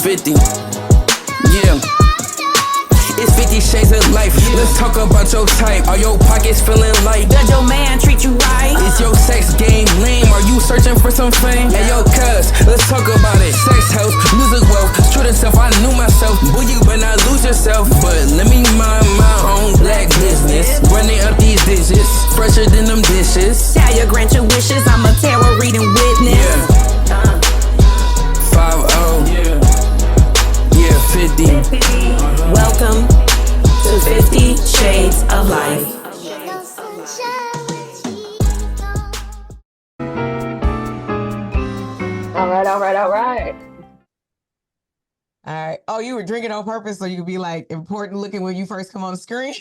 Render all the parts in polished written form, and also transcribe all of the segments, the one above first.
50. Yeah. It's 50 shades of life. Let's talk about your type. Are your pockets feeling light? Does your man treat you right? Is your sex game lame? Are you searching for some fame? Hey yo, cuz, let's talk about it. Sex, health, music, wealth, truth and self. I knew myself. Boy, you better not lose yourself. But let me mind my own black business. Running up these digits, fresher than them dishes. Tell you grant your wishes. I'm a tarot reading witness. Yeah. 5-0. Yeah, 50. Welcome to 50 Shades of Life. All right. All right. Oh, you were drinking on purpose so you could be like important looking when you first come on the screen?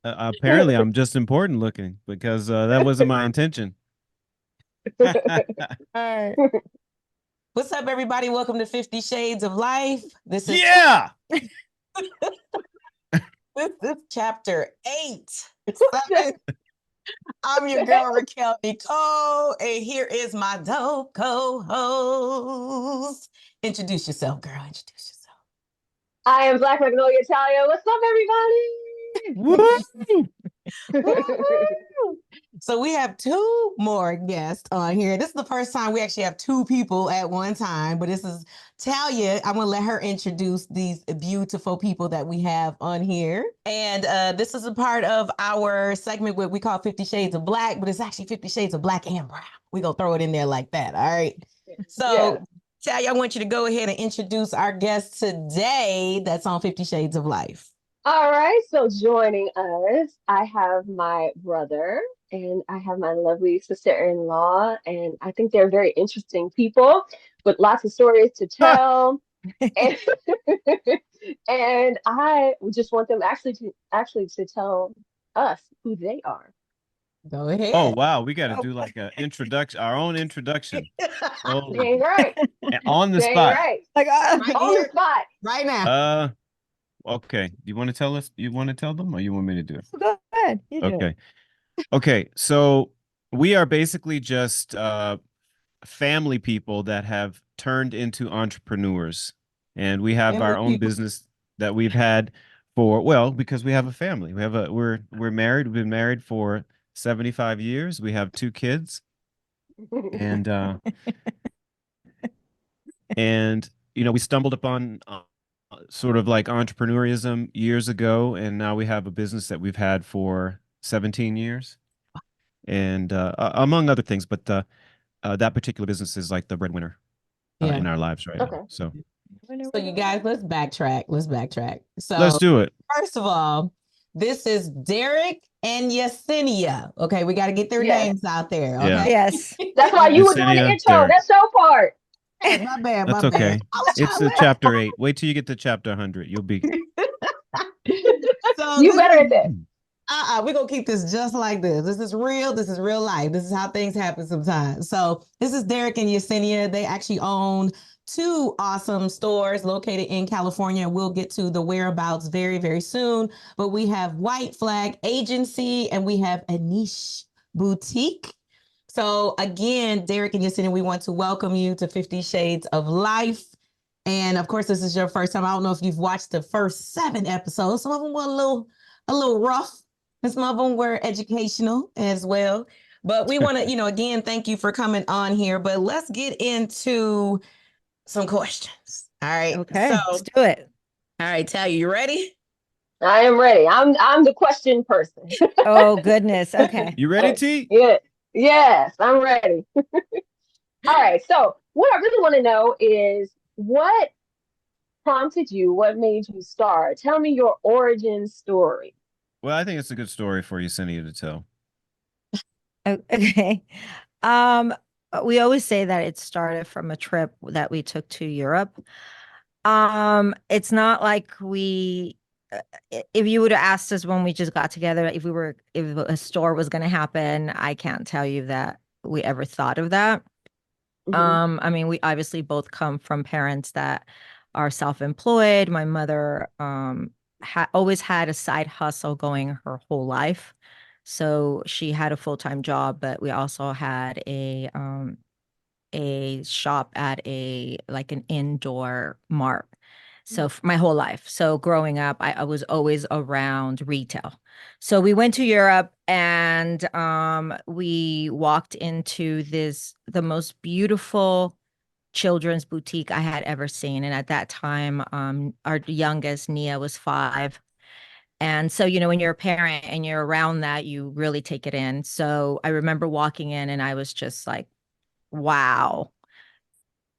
Apparently, I'm just important looking because that wasn't my intention. All right. What's up, everybody? Welcome to 50 Shades of Life. This is this is chapter 8. I'm your girl, Raquel Nicole, and here is my dope co-host. Introduce yourself, girl. Introduce yourself. I am Black Magnolia Talia. What's up, everybody? So we have 2 more guests on here. This is the first time we actually have 2 people at one time, but this is Talia. I'm going to let her introduce these beautiful people that we have on here. And this is a part of our segment what we call 50 Shades of Black, but it's actually 50 Shades of Black and Brown. We're going to throw it in there like that. All right. So Talia, I want you to go ahead and introduce our guest today that's on 50 Shades of Life. All right, so joining us, I have my brother and I have my lovely sister-in-law, and I think they're very interesting people with lots of stories to tell. and, and I just want them actually to tell us who they are. Go ahead. Oh, wow. We got to do like an introduction, our own introduction. Oh, Dang right. on the Dang spot. right. Right on here, the spot. right now. Okay. You want to tell us? You want to tell them or you want me to do it? Go ahead. Okay. So we are basically just family people that have turned into entrepreneurs. And we have our own business that we've had because we have a family. We're married. We've been married for 75 years. We have 2 kids. And we stumbled upon sort of like entrepreneurism years ago, and now we have a business that we've had for 17 years, and among other things, but that particular business is like the breadwinner in our lives right now. So you guys, let's backtrack. So let's do it. First of all, this is Derrec and Yesenia. Okay, we got to get their names out there. Okay. Yeah. Yes. That's why you were doing the Yesenia, intro. Derrec. That's your part. Hey, my bad. That's okay. It's a chapter 8. Wait till you get to chapter 100. You'll be. So you better at that. We're going to keep this just like this. This is real. This is real life. This is how things happen sometimes. So this is Derrec and Yesenia. They actually own 2 awesome stores located in California. We'll get to the whereabouts very, very soon. But we have White Flag Agency and we have Aniche Boutique. So again, Derrec and Yesenia, we want to welcome you to 50 Shades of Life. And of course, this is your first time. I don't know if you've watched the first 7 episodes. Some of them were a little rough, and some of them were educational as well. But we want to, again, thank you for coming on here. But let's get into some questions. All right. Okay, So, let's do it. All right, Talia, you ready? I am ready. I'm the question person. Oh, goodness. Okay. You ready, T? Yeah. Yes, I'm ready. All right. So what I really want to know is what prompted you? What made you start? Tell me your origin story. Well, I think it's a good story for Yesenia to tell. Okay. We always say that it started from a trip that we took to Europe. It's not like if you would have asked us when we just got together, if a store was going to happen, I can't tell you that we ever thought of that. Mm-hmm. I mean, we obviously both come from parents that are self-employed. My mother always had a side hustle going her whole life. So she had a full-time job, but we also had a a shop at an indoor mart. So my whole life. So growing up, I was always around retail. So we went to Europe and we walked into the most beautiful children's boutique I had ever seen. And at that time, our youngest, Nia, was 5. And so, when you're a parent and you're around that, you really take it in. So I remember walking in and I was just like, wow,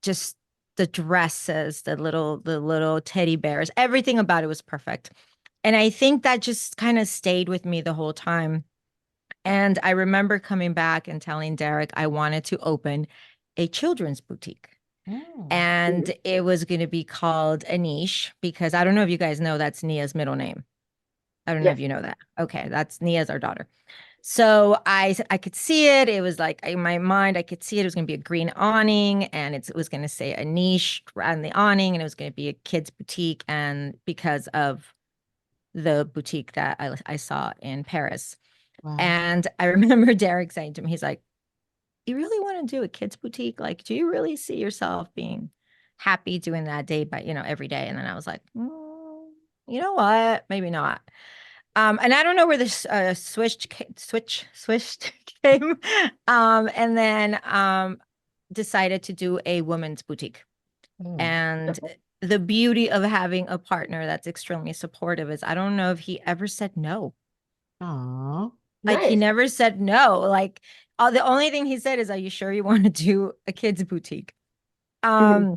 just the dresses, the little teddy bears, everything about it was perfect. And I think that just kind of stayed with me the whole time. And I remember coming back and telling Derrec I wanted to open a children's boutique. And it was going to be called Aniche, because I don't know if you guys know that's Nia's middle name. I don't know if you know that. Okay, that's Nia's our daughter. So I could see it. It was like in my mind, I could see it. It was going to be a green awning, and it was going to say Aniche on the awning, and it was going to be a kids boutique. And because of the boutique that I saw in Paris. Wow. And I remember Derrec saying to me, he's like, you really want to do a kids boutique? Like, do you really see yourself being happy doing that day by, every day? And then I was like, you know what? Maybe not. And I don't know where this switched came. And then decided to do a women's boutique. And the beauty of having a partner that's extremely supportive is I don't know if he ever said no. Oh, like he never said no. Like the only thing he said is, "Are you sure you want to do a kids boutique?" And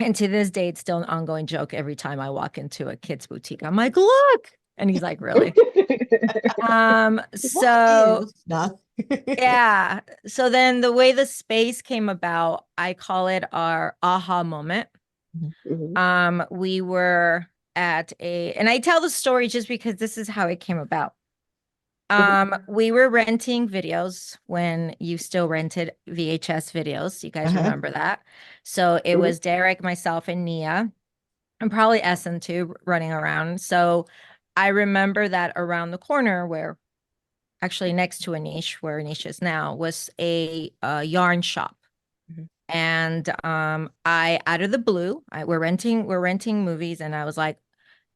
to this day, it's still an ongoing joke. Every time I walk into a kids boutique, I'm like, "Look," and he's like, "Really?" So yeah. So then the way the space came about, I call it our aha moment. We were at and I tell the story just because this is how it came about. We were renting videos when you still rented VHS videos. You guys remember that? So it was Derrec, myself, and Nia, and probably Essen too, running around. So I remember that around the corner, actually next to Aniche, where Aniche is now, was a yarn shop. And I, out of the blue, we're renting movies, and I was like,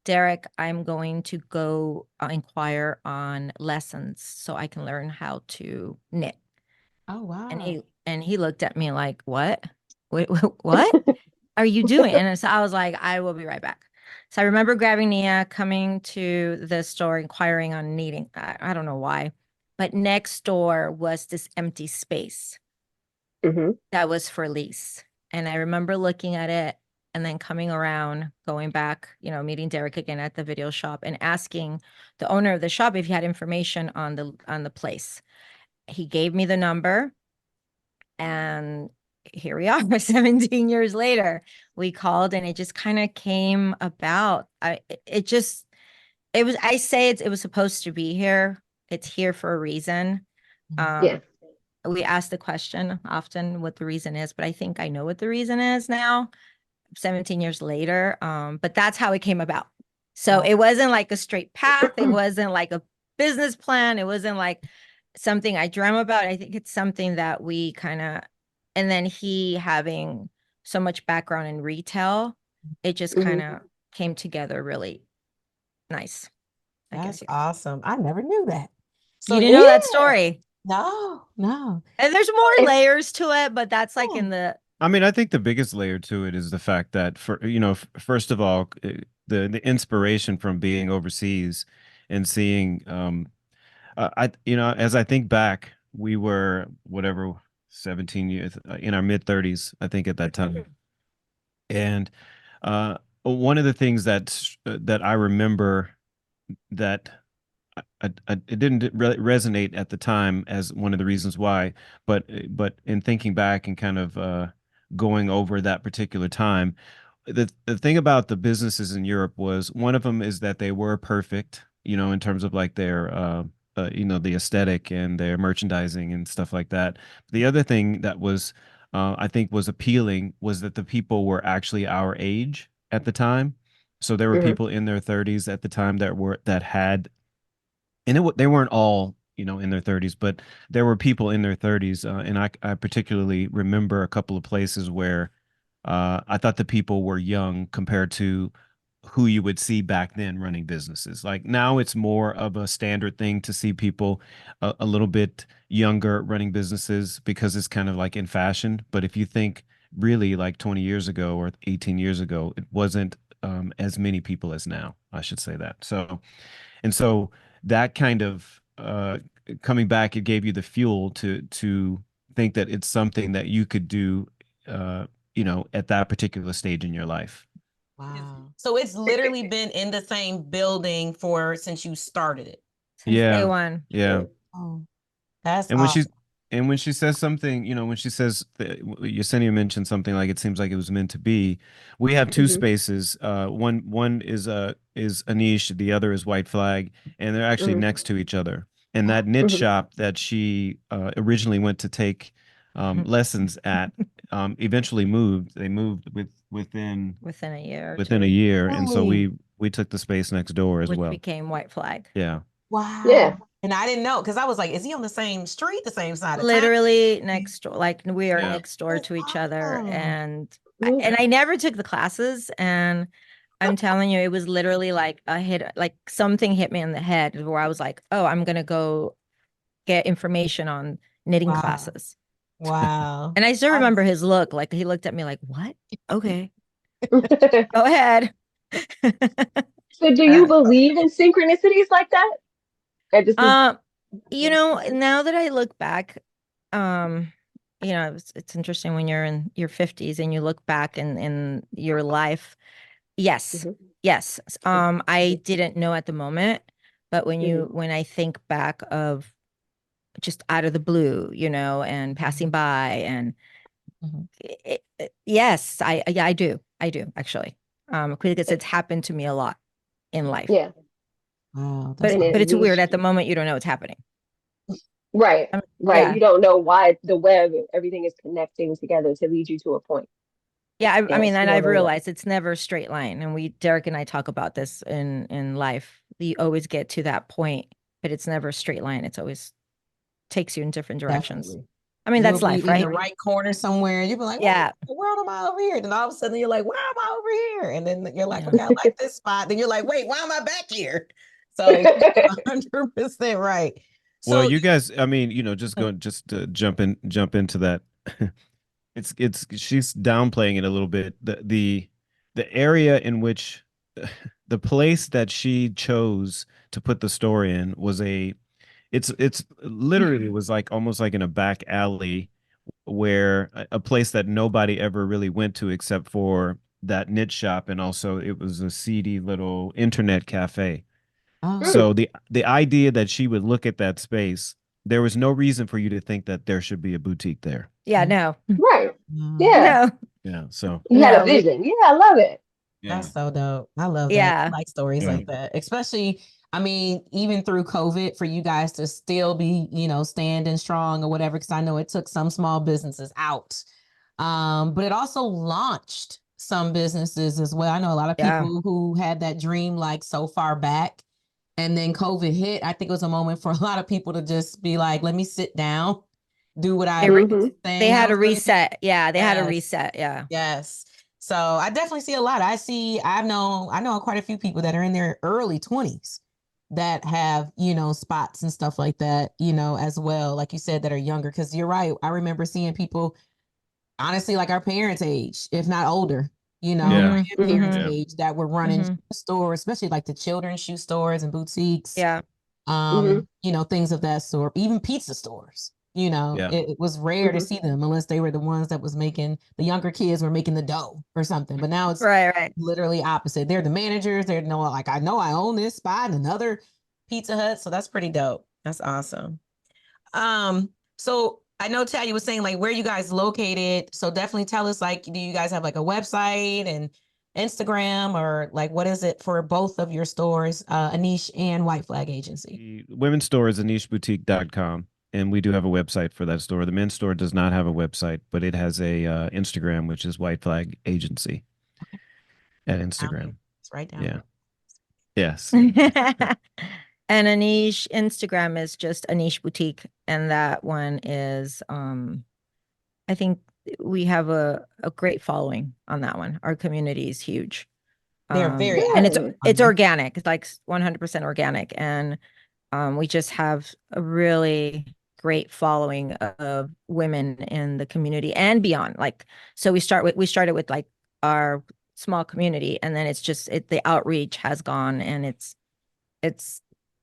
Derrec, I'm going to go inquire on lessons so I can learn how to knit. Oh, wow. And he looked at me like, what? What are you doing? And so I was like, I will be right back. So I remember grabbing Nia, coming to the store, inquiring on knitting. I don't know why, but next door was this empty space that was for lease. And I remember looking at it and then coming around, going back, meeting Derrec again at the video shop and asking the owner of the shop if he had information on the place. He gave me the number, and here we are 17 years later. We called and it just kind of came about. It was supposed to be here. It's here for a reason. We ask the question often what the reason is, but I think I know what the reason is now, 17 years later. But that's how it came about. So it wasn't like a straight path. It wasn't like a business plan. It wasn't like something I dream about. I think it's something that we kind of, and then he having so much background in retail, it just kind of came together really nice. That's awesome. I never knew that. So you didn't know that story? No. And there's more layers to it, but that's like in the. I mean, I think the biggest layer to it is the fact that first of all, the inspiration from being overseas and seeing, as I think back, we were 17 years in our mid 30s, I think at that time. And one of the things that I remember that it didn't resonate at the time as one of the reasons why, but in thinking back and kind of going over that particular time, the thing about the businesses in Europe was, one of them is that they were perfect, in terms of like their the aesthetic and their merchandising and stuff like that. The other thing that was I think was appealing was that the people were actually our age at the time. So there were people in their 30s at the time that had, and they weren't all in their 30s, but there were people in their 30s, and I particularly remember a couple of places where I thought the people were young compared to who you would see back then running businesses. Like now it's more of a standard thing to see people a little bit younger running businesses because it's kind of like in fashion. But if you think really like 20 years ago or 18 years ago, it wasn't as many people as now, I should say that. So that kind of coming back, it gave you the fuel to think that it's something that you could do, at that particular stage in your life. Wow. So it's literally been in the same building since you started it. Since day Yeah. one. Yeah. Oh, that's And when awesome. when she says something, when she says Yesenia mentioned something like it seems like it was meant to be. We have two spaces. One is Aniche, the other is White Flag, and they're actually next to each other. And that knit shop that she originally went to take lessons at eventually moved. They moved within Within a year or within a two, year, and so Really? we took the space next door as which well. became White Flag. Yeah. Wow. Yeah. And I didn't know because I was like, is he on the same street, the same side of town? Literally next door, like we are Yeah. next door to each other. Wow. And Yeah. I never took the classes, and I'm telling you, it was literally like like something hit me in the head where I was like, oh, I'm gonna go get information on knitting Wow. classes. Wow. And I still remember his look, like he looked at me like, what? Okay, go ahead. So do you believe in synchronicities like that? I just Now that I look back, it's interesting when you're in your 50s and you look back in your life. Yes. Yes. I didn't know at the moment, but when I think back of just out of the blue, and passing by and yes, I do actually. Because it's happened to me a lot in life. Yeah. Wow. But And it's reached weird at the you. moment you don't know what's happening. Right. Right. Yeah. You don't know why the web, everything is connecting together to lead you to a point. Yeah, I mean, Yes, and you I've never know. realized it's never a straight line. And Derrec and I talk about this in life. You always get to that point, but it's never a straight line. It's always takes you in different directions. Definitely. I mean, You'll that's be life, in right? the right corner somewhere. You'll be like, Yeah. what in the world am I over here? And all of a sudden you're like, why am I over here? And then you're like, Yeah. okay, I like this spot. Then you're like, wait, why am I back here? So 100% right. Well, So you guys, I mean, just to jump into that. She's downplaying it a little bit. The area in which the place that she chose to put the store in was it's literally was like almost like in a back alley where a place that nobody ever really went to except for that knit shop, and also it was a seedy little internet cafe. So the idea that she would look at that space, there was no reason for you to think that there should be a boutique there. Yeah, no. Right. Yeah. No. Yeah. So You had a No. vision. Yeah, I love it. that's so dope. I love that. Yeah. I like stories Yeah. like that, especially, I mean, even through COVID, for you guys to still be, standing strong or whatever, because I know it took some small businesses out. But it also launched some businesses as well. I know a lot of Yeah. people who had that dream like so far back, and then COVID hit. I think it was a moment for a lot of people to just be like, let me sit down, do what I They had a reset. Yeah, they had a Yes. reset. Yeah. Yes. So I definitely see a lot. I know quite a few people that are in their early 20s that have, spots and stuff like that, as well, like you said, that are younger. Because you're right. I remember seeing people, honestly, like our parents' age, if not older, Yeah. grandparents' Yeah. age, that were running stores, especially like the children's shoe stores and boutiques. Yeah. Things of that sort, even pizza stores. Yeah. It was rare to see them unless they were the ones that was making, the younger kids were making the dough or something. But now it's Right. literally opposite. They're the managers. They're like, I know I own this spot and another Pizza Hut. So that's pretty dope. That's awesome. So I know Talia was saying like where you guys located. So definitely tell us, like, do you guys have like a website and Instagram, or like what is it for both of your stores, Aniche and White Flag Agency? The women's store is anicheboutique.com, and we do have a website for that store. The men's store does not have a website, but it has a Instagram, which is White Flag Agency at Instagram. It's right down. Yeah. Yes. And Aniche Instagram is just Aniche Boutique, and that one is I think we have a great following on that one. Our community is huge. They're very And Good. it's organic. It's like 100% organic, and we just have a really great following of women in the community and beyond. Like, so we started with like our small community, and then it's just the outreach has gone, and it's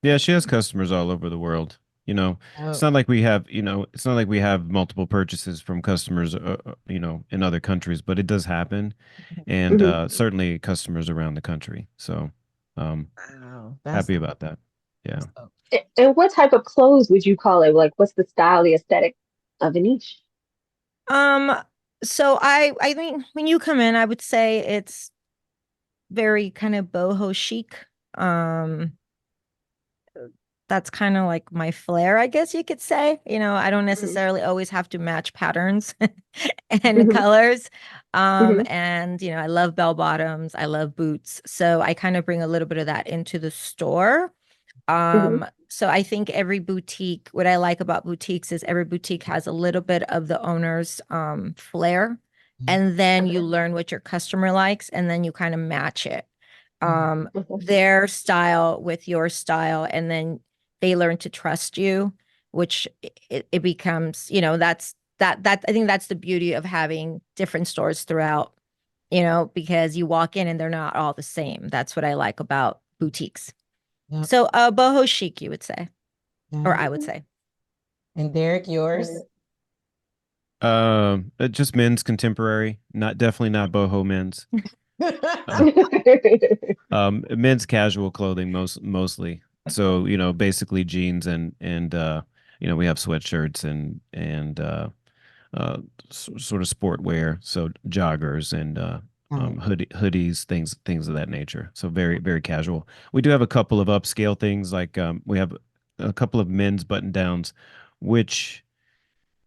Yeah, she has customers all over the world. You know, it's Oh. not like we have, it's not like we have multiple purchases from customers, in other countries, but it does happen, and Mhm. certainly customers around the country. So, um, Wow, that's happy about that. Yeah. so. And what type of clothes would you call it? Like, what's the style, the aesthetic of a niche? um so I think when you come in, I would say it's very kind of boho chic. Um that's kind of like my flair, I guess you could say. I don't Mhm. necessarily always have to match patterns and Mhm. colors. Mhm. And I love bell bottoms, I love boots. So I kind of bring a little bit of that into the store. Mhm. So I think every boutique, what I like about boutiques is every boutique has a little bit of the owner's flair. And then you Okay. learn what your customer likes, and then you kind of match it. Okay. Their style with your style, and then they learn to trust you, which it becomes, that's I think that's the beauty of having different stores throughout, because you walk in and they're not all the same. That's what I like about boutiques. Yep. So boho chic, you would say, or Yeah. I would say. And Derek, yours? Just men's contemporary, not definitely not boho men's. Uh, Men's casual clothing mostly. So, basically jeans and we have sweatshirts and sort of sport wear, so joggers and Right. hoodies, things of that nature. So very very casual. We do have a couple of upscale things like we have a couple of men's button downs, which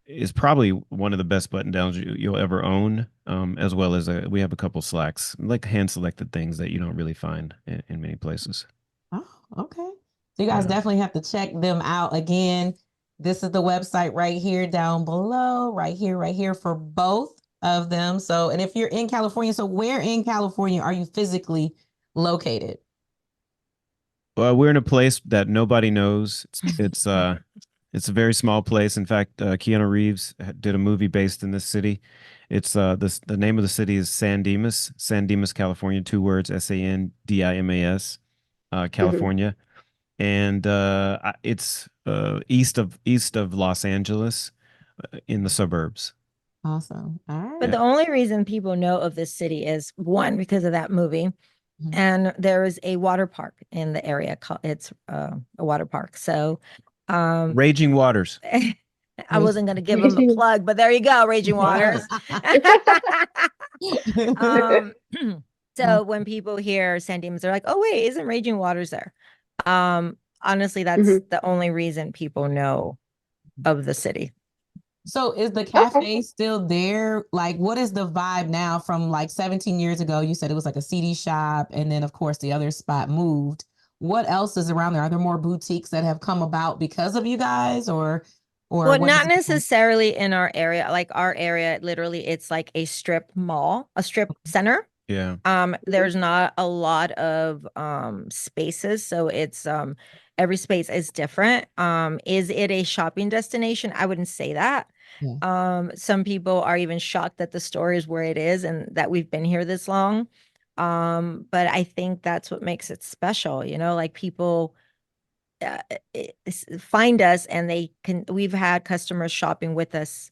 is probably one of the best button downs you'll ever own. As well as we have a couple slacks, like hand selected things that you don't really find in many places. Oh, okay. So you guys Yeah. definitely have to check them out. Again, this is the website right here down below, right here for both of them. So, and if you're in California, so where in California are you physically located? Well, we're in a place that nobody knows. It's a very small place. In fact, Keanu Reeves did a movie based in this city. It's the name of the city is San Dimas, California. Two words, Sandimas, Mhm. California, and it's east of Los Angeles, in the suburbs. Awesome. All But right. the Yeah. only reason people know of this city is one, because of that movie. Mhm. And there is a water park in the area called it's a water park. So um Raging Waters. I wasn't going to give them a plug, but there you go, Raging Waters. um so when people hear San Dimas, they're like, oh wait, isn't Raging Waters there? Honestly, that's Mhm. the only reason people know of the city. So is the Okay. cafe still there? Like, what is the vibe now from like 17 years ago? You said it was like a CD shop, and then of course the other spot moved. What else is around there? Are there more boutiques that have come about because of you guys, or Well, what is not it like? necessarily in our area. Like our area, literally, it's like a strip mall, a strip center. Yeah. Mhm. There's not a lot of spaces, so it's every space is different. Is it a shopping destination? I wouldn't say that. Yeah. Some people are even shocked that the store is where it is and that we've been here this long. But I think that's what makes it special, like people uh, find us and we've had customers shopping with us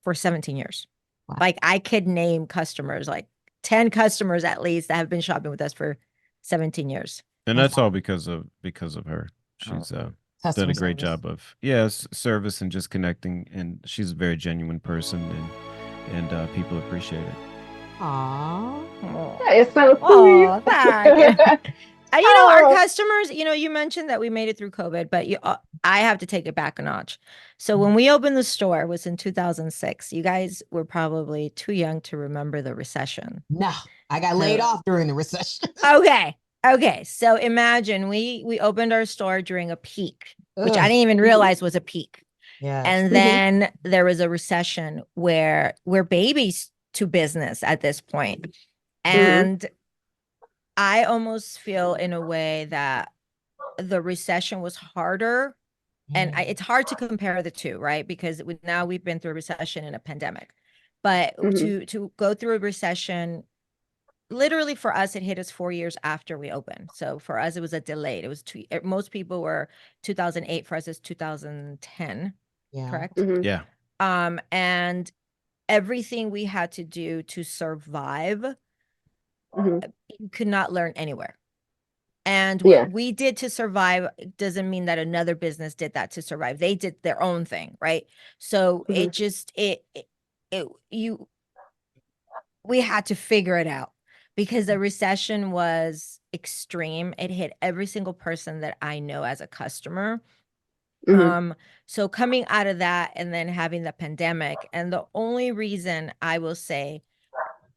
for 17 years. Wow. Like I could name customers, like 10 customers at least that have been shopping with us for 17 years. And That's that's all because of her. Oh. She's done customer a great service. job of, yes, service and just connecting, and she's a very genuine person, and people appreciate it. Aww. That is so sweet. Oh, thank you. Our Oh. customers, you mentioned that we made it through COVID, but I have to take it back a notch. So when we opened the store, it was in 2006. You guys were probably too young to remember the recession. No, I got laid So, off during the recession. okay. Okay, so imagine we opened our store during a peak, which I Ugh. didn't even realize was a peak. Yeah. And then there was a recession where we're babies to business at this point. And I almost feel in a way that the recession was harder. And it's hard to compare the two, right? Because now we've been through a recession and a pandemic. But to go through a recession, literally for us, it hit us 4 years after we opened. So for us, it was a delayed. It was most people were 2008. For us, it's 2010. Yeah. Correct. Yeah. And everything we had to do to survive, you could not learn anywhere. And what we did to survive doesn't mean that another business did that to survive. They did their own thing, right? So we had to figure it out because the recession was extreme. It hit every single person that I know as a customer. So coming out of that and then having the pandemic, and the only reason I will say,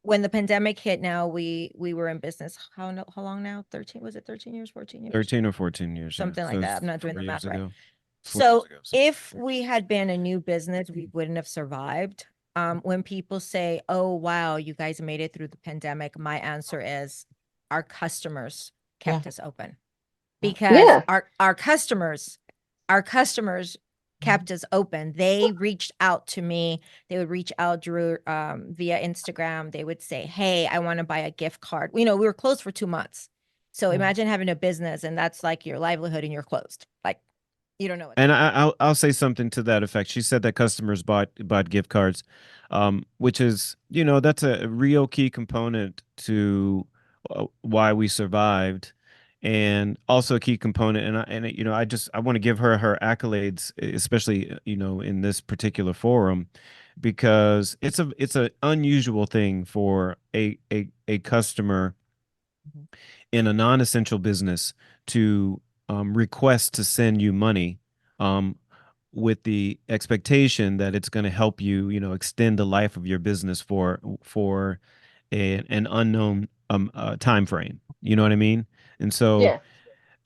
when the pandemic hit, now we were in business. How long now? 13, was it 13 years, 14 years? 13 or 14 years. Something like that. I'm not doing the math right. 4 So years ago. if we had been a new business, we wouldn't have survived. When people say, oh, wow, you guys made it through the pandemic, my answer is our customers kept us open. Because our customers kept us open. They reached out to me. They would reach out via Instagram. They would say, hey, I want to buy a gift card. We were closed for 2 months. So imagine having a business and that's like your livelihood and you're closed. Like, you don't know what. And I'll say something to that effect. She said that customers bought gift cards, which is, that's a real key component to why we survived, and also a key component. I want to give her accolades, especially in this particular forum, because it's an unusual thing for a customer in a non-essential business to request to send you money with the expectation that it's going to help you, extend the life of your business for an unknown time frame. You know what I mean? And so,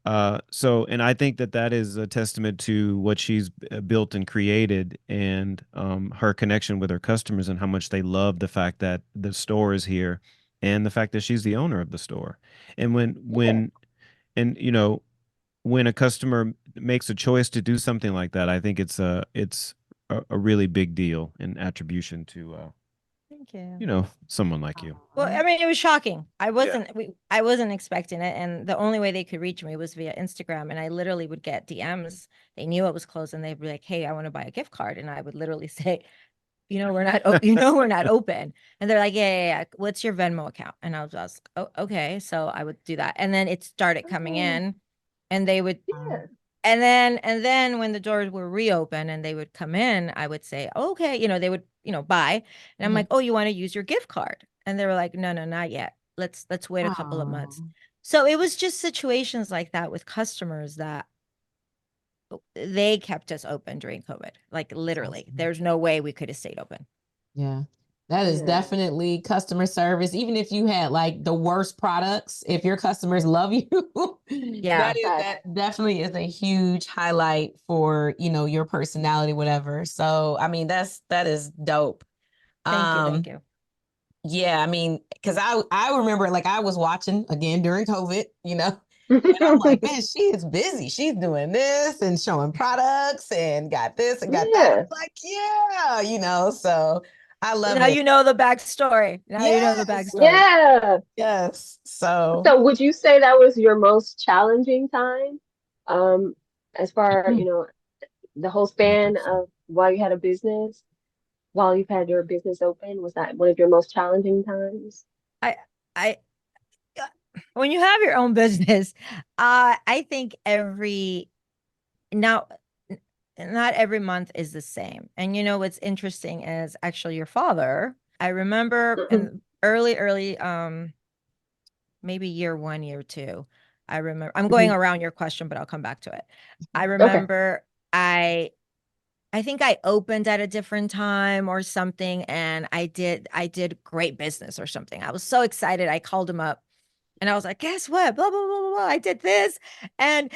and I think that is a testament to what she's built and created, and her connection with her customers, and how much they love the fact that the store is here, and the fact that she's the owner of the store. And when a customer makes a choice to do something like that, I think it's a really big deal and attribution to Thank you. Someone like you. Well, I mean, it was shocking. I wasn't expecting it, and the only way they could reach me was via Instagram, and I literally would get DMs. They knew it was closed, and they'd be like, "Hey, I want to buy a gift card," and I would literally say, we're not, we're not open. And they're like, yeah. What's your Venmo account? And I was just, oh, okay. So I would do that. And then it started coming in, and they would, and then when the doors were reopened and they would come in, I would say, okay, they would, buy. And I'm like, oh, you want to use your gift card? And they were like, no, not yet. Let's wait a couple of months. So it was just situations like that with customers that they kept us open during COVID. Like literally, there's no way we could have stayed open. Yeah. That is definitely customer service. Even if you had like the worst products, if your customers love you, that definitely is a huge highlight for, your personality, whatever. So, I mean, that is dope. Thank you. Yeah. I mean, cause I remember like I was watching again during COVID, and I'm like, man, she is busy. She's doing this and showing products and got this and got that. I'm like, so I love it. Now you know the backstory. Yes. So would you say that was your most challenging time? As far, the whole span of while you had a business, while you've had your business open, was that one of your most challenging times? When you have your own business, I think not every month is the same. And what's interesting is actually your father. I remember in early, maybe year 1, year 2. I remember I'm going around your question, but I'll come back to it. I remember I think I opened at a different time or something, and I did great business or something. I was so excited. I called him up And I was like, guess what? Blah, blah, blah, blah, blah. I did this. And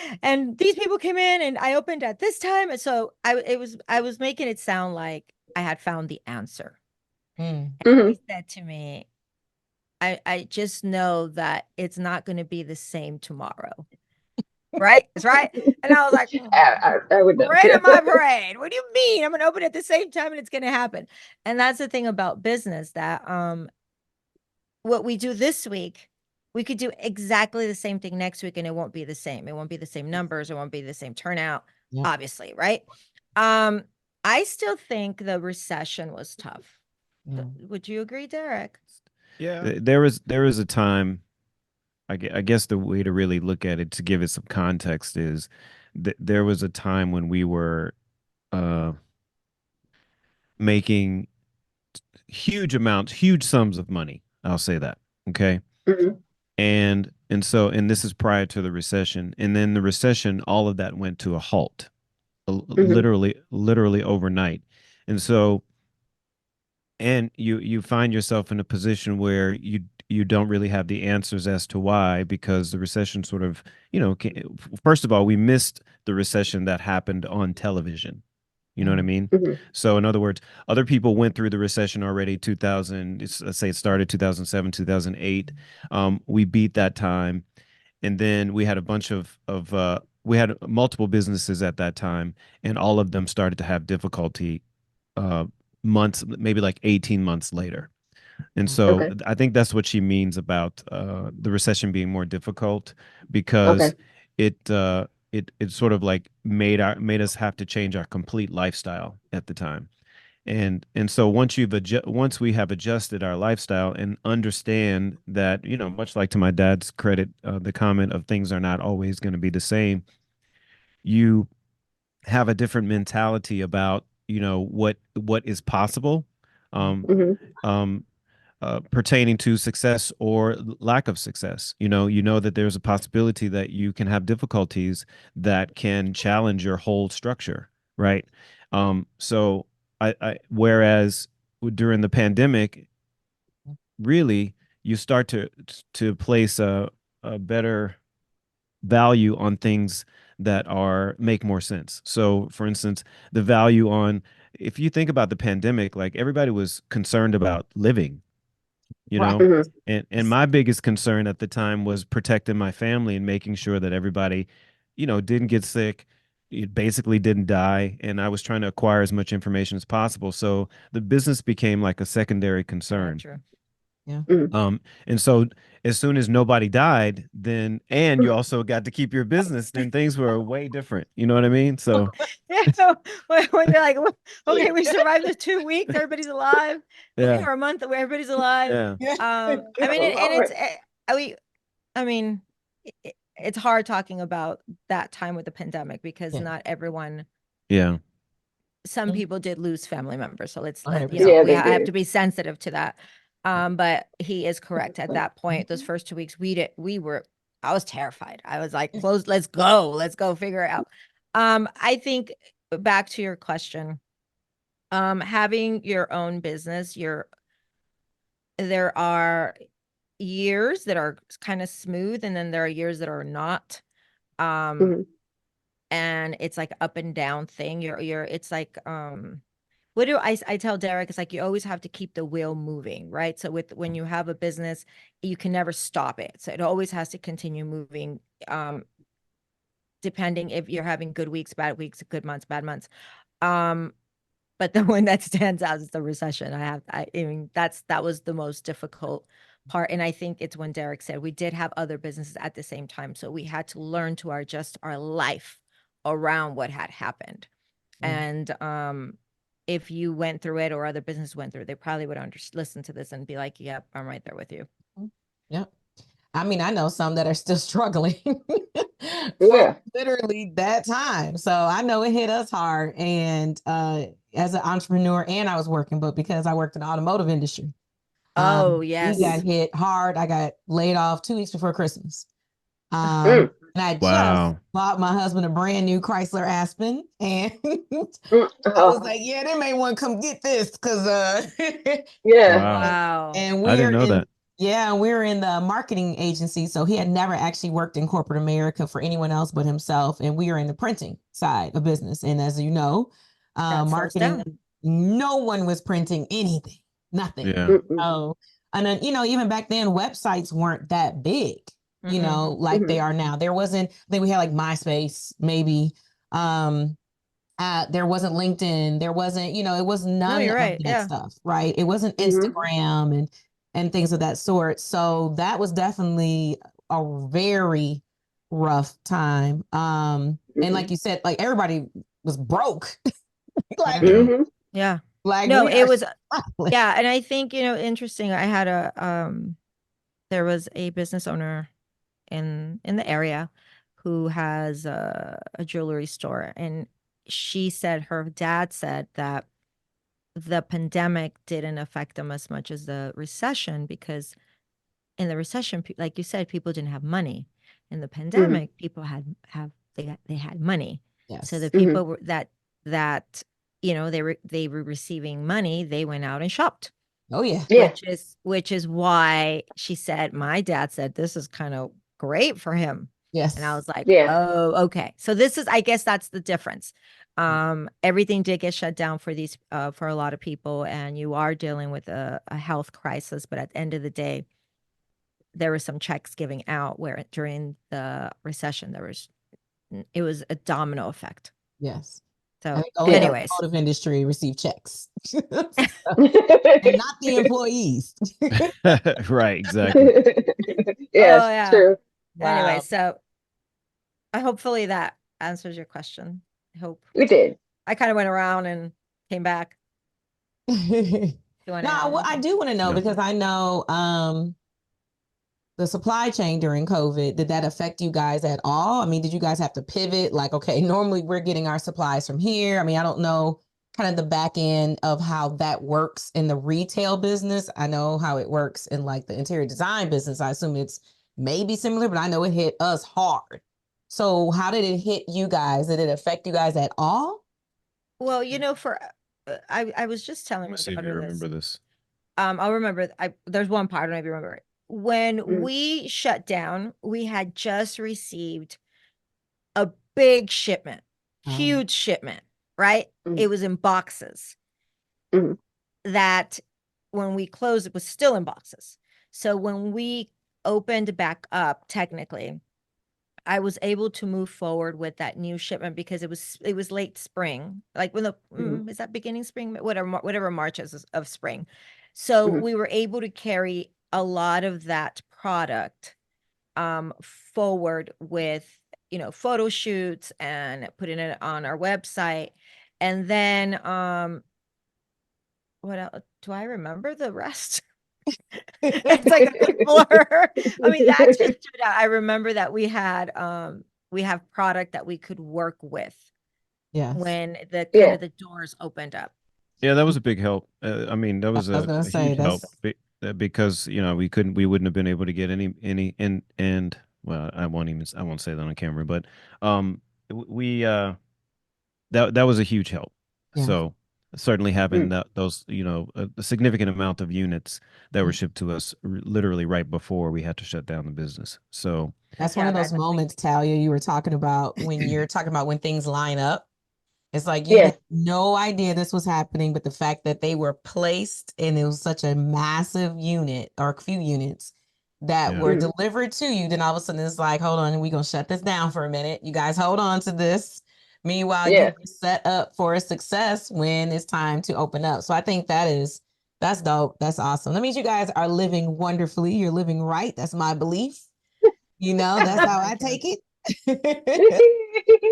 these people came in and I opened at this time. And so I was making it sound like I had found the answer. And he said to me, I just know that it's not going to be the same tomorrow. Right? That's right. And I was like, I would know. right in my brain. What do you mean? I'm going to open at the same time and it's going to happen. And that's the thing about business, that what we do this week, we could do exactly the same thing next week and it won't be the same. It won't be the same numbers. It won't be the same turnout, obviously, right? I still think the recession was tough. Would you agree, Derrec? Yeah. There was a time, I guess the way to really look at it, to give it some context, is that there was a time when we were making huge sums of money. I'll say that. Okay. And this is prior to the recession. And then the recession, all of that went to a halt, literally overnight. And so, and you find yourself in a position where you don't really have the answers as to why, because the recession sort of, first of all, we missed the recession that happened on television. You know what I mean? So in other words, other people went through the recession already. Let's say it started 2007, 2008. We beat that time. And then we had a bunch we had multiple businesses at that time, and all of them started to have difficulty months, maybe like 18 months later. And so I think that's what she means about the recession being more difficult, because it sort of like made us have to change our complete lifestyle at the time. And so once we have adjusted our lifestyle and understand that, much like, to my dad's credit, the comment of things are not always going to be the same, you have a different mentality about, what is possible, pertaining to success or lack of success. You know that there's a possibility that you can have difficulties that can challenge your whole structure, right? So whereas during the pandemic, really, you start to place a better value on things that make more sense. So, for instance, the value on, if you think about the pandemic, like, everybody was concerned about living, and my biggest concern at the time was protecting my family and making sure that everybody, didn't get sick, it basically didn't die, and I was trying to acquire as much information as possible. So the business became like a secondary concern. True. Yeah. And so as soon as nobody died, then, and you also got to keep your business, then things were way different. You know what I mean? So So when they're like, okay, we survived the 2 weeks, everybody's alive. Okay, or a month where everybody's alive. I mean, it's hard talking about that time with the pandemic, because not everyone. Some people did lose family members, so I have to be sensitive to that. But he is correct. At that point, those first 2 weeks, I was terrified. I was like, close, let's go figure it out. I think, back to your question, having your own business, there are years that are kind of smooth, and then there are years that are not. And it's like up and down thing. It's like, what do I tell Derrec? It's like, you always have to keep the wheel moving, right? So when you have a business, you can never stop it. So it always has to continue moving, depending if you're having good weeks, bad weeks, good months, bad months. But the one that stands out is the recession. I mean, that was the most difficult part. And I think it's when Derrec said we did have other businesses at the same time. So we had to learn to adjust our life around what had happened. And if you went through it, or other business went through it, they probably would listen to this and be like, yep, I'm right there with you. Yep. I mean, I know some that are still struggling literally that time. So I know it hit us hard. And as an entrepreneur, and I was working, but because I worked in the automotive industry. Yes. We got hit hard. I got laid off 2 weeks before Christmas. And I just bought my husband a brand new Chrysler Aspen, and I was like, they may want to come get this, because Wow. And I didn't know that. Yeah, we were in the marketing agency. So he had never actually worked in corporate America for anyone else but himself. And we are in the printing side of business. And as you know, That slows marketing, down. no one was printing anything, nothing. Yeah. Mm-mm. Oh, and then, even back then, websites weren't that big, Mm-mm. like they are now. There wasn't, I think we had like MySpace, maybe. Um, there wasn't LinkedIn. There wasn't, it was No, none you're of right. that Yeah. stuff, right? It wasn't Mhm. Instagram and things of that sort. So that was definitely a very rough time. And like Mhm. you said, like everybody was broke. Like, Yeah. Mhm. Yeah. like No, we it are was, struggling. yeah. And I think, interesting. I had there was a business owner in the area who has a jewelry store, and she said her dad said that the pandemic didn't affect them as much as the recession, because in the recession, like you said, people didn't have money. In the Mhm. pandemic, people they had money. So the Yes. Mhm. people that they were receiving money, they went out and shopped, Oh yeah. Yeah. which is why she said, my dad said this is kind of great for him. And I Yes. was like, Yeah. oh, okay. So I guess that's the difference. Everything did get shut down for a lot of people, and you are dealing with a health crisis. But at the end of the day, there were some checks giving out where during the recession, it was a domino effect. Yes. I So think only the Yeah. anyways, automotive industry received checks. And not the employees. Right, exactly. oh Yes, yeah. true. Anyway, Wow. so hopefully that answers your question. I hope. We did. I kind of went around and came back. You want No, to add I anything? do want to know Yeah. because I know the supply chain during COVID, did that affect you guys at all? I mean, did you guys have to pivot? Like, okay, normally we're getting our supplies from here. I mean, I don't know kind of the back end of how that works in the retail business. I know how it works in like the interior design business. I assume it's maybe similar, but I know it hit us hard. So, how did it hit you guys? Did it affect you guys at all? Well, for I was just Let telling me my see if you daughter this. remember this. I'll remember. There's one part, I don't know if you remember it. When Mhm. we shut down, we had just received a big shipment, Um, huge shipment, right? Mhm. It was in boxes Mhm. that when we closed, it was still in boxes. So when we opened back up, technically, I was able to move forward with that new shipment because it was late spring, like when Mhm. is that beginning spring, whatever March is of spring. So Mhm. we were able to carry a lot of that product forward with photo shoots and putting it on our website. And then what else do I remember the rest? It's like a blur. I mean, that just stood out. I remember that we have product that we could work with yes. when the kind Yeah. of the doors opened up. Yeah, that was a big help. I mean, that I was was gonna a say huge help that's because we wouldn't have been able to get any and well, I won't say that on camera, but um, we that was a huge help. yeah. So certainly having Mhm. those a significant amount of units that were Yeah. shipped to us literally right before we had to shut down the business. So That's one Yeah, of those that's a big moments, Talia, you were talking about when you're talking about when things line up. It's like you Yeah. had no idea this was happening, but the fact that they were placed and it was such a massive unit or a few units that yeah, were Mhm. delivered to you, then all of a sudden it's like, hold on, we're gonna shut this down for a minute. You guys hold on to this. Meanwhile, you Yeah. were set up for a success when it's time to open up. So I think that's dope. That's awesome. That means you guys are living wonderfully. You're living right. That's my belief. That's how I thank you. take it.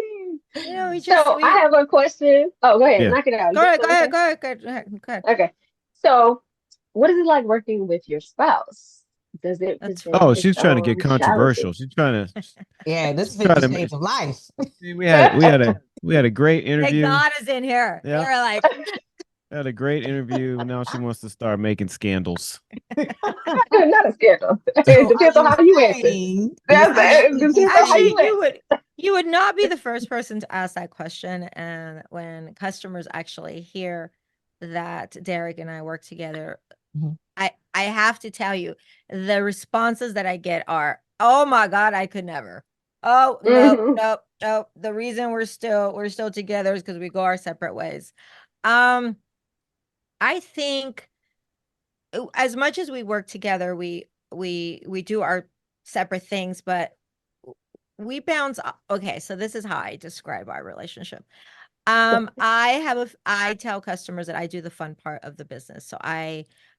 We just So I have a question. Oh, go ahead. yeah. Knock it out. You go got ahead, go something to ahead, say? go ahead, go ahead, go ahead. Okay. So what is it like working with your spouse? Does it That's present Oh, its she's trying to get own controversial. challenges? Yeah, this She's trying 50 to. Shades of Life. We had a great Thank interview. God is in here. Yeah, They're like, had a great interview. Now she wants to start making scandals. Not a scandal. It So are depends on you how you answer. saying, That's are you it. simply Depends on how actually, you saying, answer. you would not be the first person to ask that question. And when customers actually hear that Derek and I work together, I have to tell you, the responses that I get are, oh my God, I could never. Oh no, Mhm. no. The reason we're still together is because we go our separate ways. I think as much as we work together, we do our separate things, but we bounce. Okay, so this is how I describe our relationship. I tell customers that I do the fun part of the business. So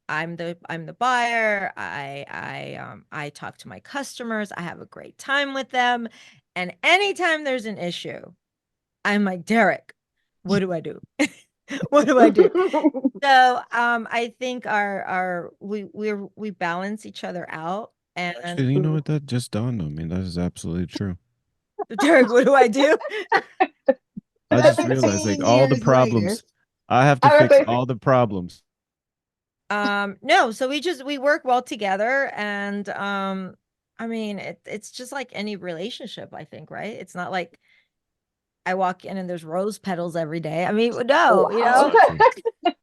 I'm the buyer. I talk to my customers. I have a great time with them. And anytime there's an issue, I'm like, Derrec, what do I do? What do I do? So I think we balance each other out. And Actually, you know what? That just dawned on me. That is absolutely true. Derrec, what do I do? I just realized, like, 17 all the years later. problems. I have to I was fix like, all the problems. No, so we work well together, and I mean it's just like any relationship, I think, right? It's not like I walk in and there's rose petals every day. I mean, no, That's wow. not true.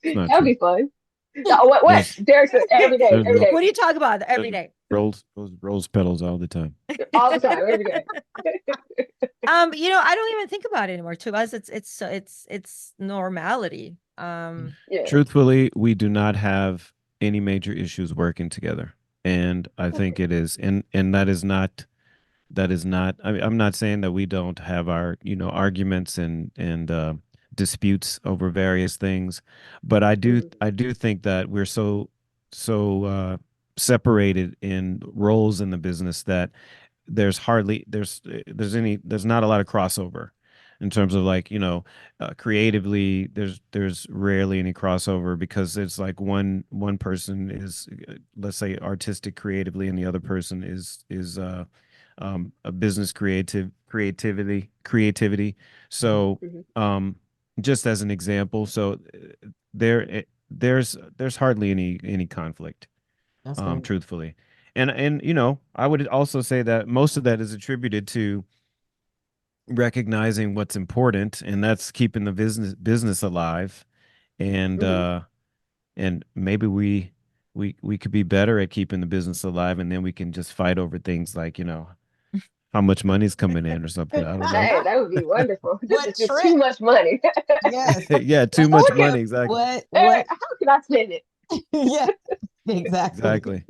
It's not That'd true. be fun. No, what? There's Derek said every day, there's every ro- day, What do you talk about every there's day? rose petals all the time. all the time, every day. I don't even think about it anymore. To us, it's normality. Yeah. Truthfully, we do not have any major issues working together, and I think it is, and that is not. I mean, I'm not saying that we don't have our arguments and disputes over various things, but I do Mhm. I do think that we're so separated in roles in the business that there's not a lot of crossover in terms of, like, creatively. There's rarely any crossover because it's like one person is, let's say, artistic creatively, and the other person is a business creativity. So, Mhm. um just as an example, so there's hardly any conflict, That's great. truthfully. And I would also say that most of that is attributed to recognizing what's important, and that's keeping the business alive. and Mhm. uh and maybe we could be better at keeping the business alive, and then we can just fight over things like, how much money's coming in or something. I don't know. Hey, that would be wonderful. This What is just trip? too much money. Yes. Yeah, too That's much Okay, money. Exactly. what? how can I spend it? Yeah, exactly. Exactly.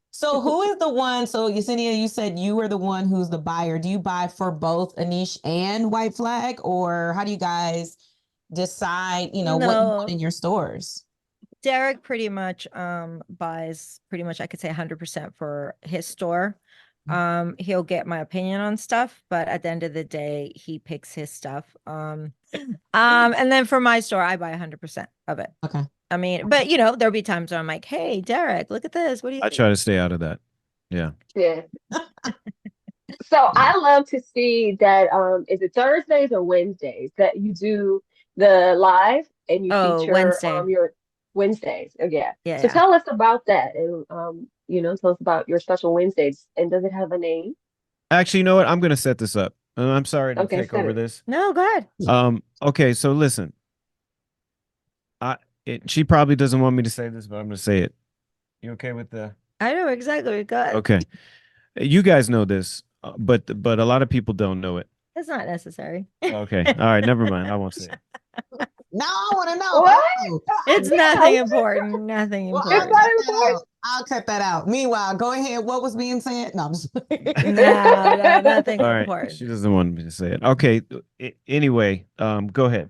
So who is the one? So Yesenia, you said you were the one who's the buyer. Do you buy for both Aniche and White Flag, or how do you guys decide, what you want No, in your stores? Derrec pretty much buys pretty much, I could say 100% for his store. He'll get my opinion on stuff, but at the end of the day, he picks his stuff. And then for my store, I buy 100% of it. Okay. I mean, but there'll be times where I'm like, hey, Derrec, look at this. What do you I think? try to stay out of that. Yeah. Yeah. So Yeah. I love to see that is it Thursdays or Wednesdays that you do the live and you Oh, feature Wednesday. your Wednesdays. Oh yeah. Yeah, So yeah. tell us about that and tell us about your special Wednesdays and does it have a name? Actually, you know what? I'm going to set this up. I'm sorry to Okay, take set over it. this. No, go ahead. Okay, so listen. She probably doesn't want me to say this, but I'm going to say it. You okay with the I know exactly. Go ahead. Okay. You guys know this, but a lot of people don't know it. It's not necessary. Okay. All right, never mind. I won't say it. Now I want to know. What? Oh, It's Yeah, nothing important. Nothing well, it's important. not I'll cut that important. out. I'll cut that out. Meanwhile, go ahead. What was being said? No, I'm just No, nothing All right. important. She doesn't want me to say it. Okay. Anyway, go ahead.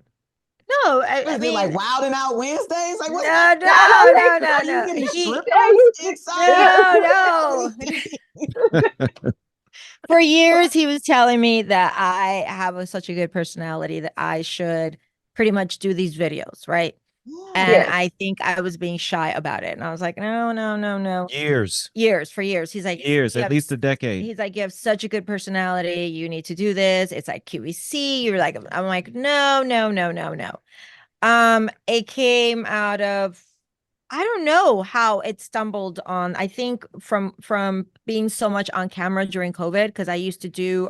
No, Is I it like mean, Wilding Out Wednesdays? Like what's no, No, no, no, no, Are no, you no. getting He, strippers inside your no, no. reality? For years, he was telling me that I have such a good personality that I should pretty much do these videos, right? And Yeah. Yes. I think I was being shy about it. And I was like, no, no, no, no. Years. For years. He's like, Years, at least a decade. he's like, you have such a good personality. You need to do this. It's like QVC. You're like, I'm like, no, no, no, no, no. It came out of, I don't know how it stumbled on. I think from being so much on camera during COVID, because I used to do